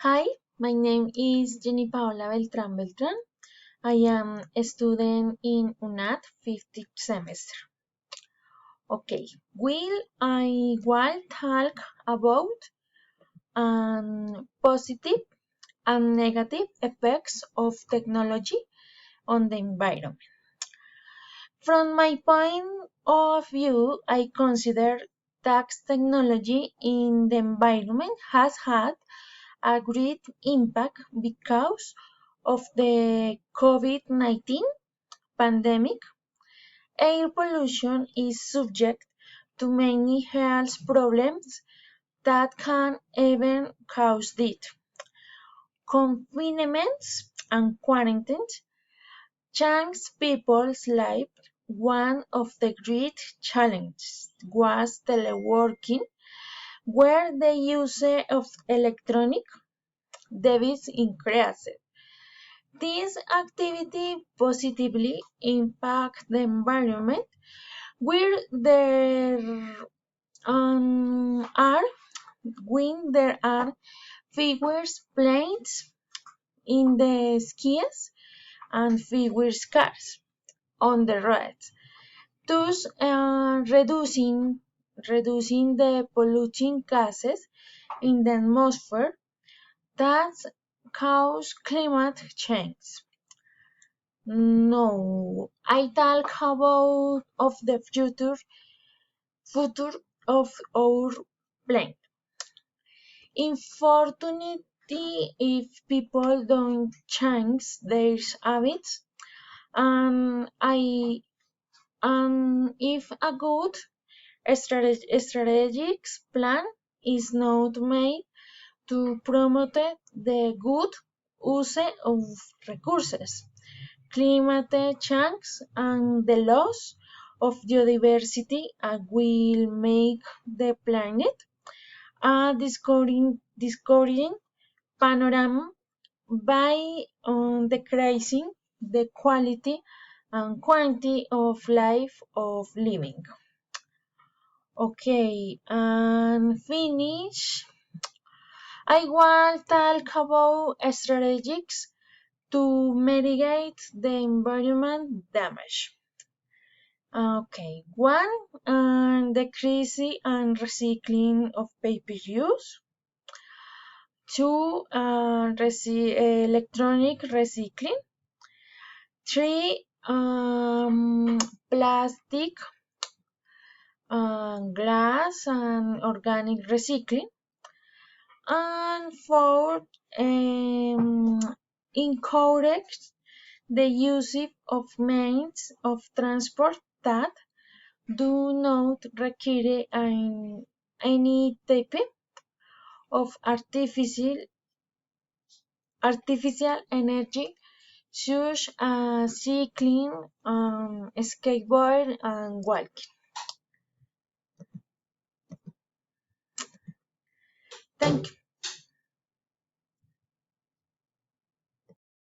Hi, my name is Jenny Paola Beltran Beltran. I am a student in UNAT 50th semester. Okay, I will talk about positive and negative effects of technology on the environment. From my point of view, I consider that technology in the environment has had a great impact because of the COVID-19 pandemic. Air pollution is subject to many health problems that can even cause death. Confinements and quarantines changed people's lives. One of the great challenges was teleworking, where the use of electronic devices increased. This activity positively impacts the environment where are when there are fewer planes in the skies and fewer cars on the roads, thus reducing the polluting gases in the atmosphere that cause climate change. No, I talk about of the future of our planet. Unfortunately, if people don't change their habits, and I and if a good strategic plan is not made to promote the good use of resources, climate change and the loss of biodiversity will make the planet a discouraging panorama by decreasing the quality and quantity of life of living. Okay, and finish. I will talk about strategies to mitigate the environment damage. Okay, one, decrease and recycling of paper use. Two, electronic recycling. Three, plastic, glass, and organic recycling. And four, encourage the use of means of transport that do not require any type of artificial energy, such as cycling, skateboard, and walking. Thank you.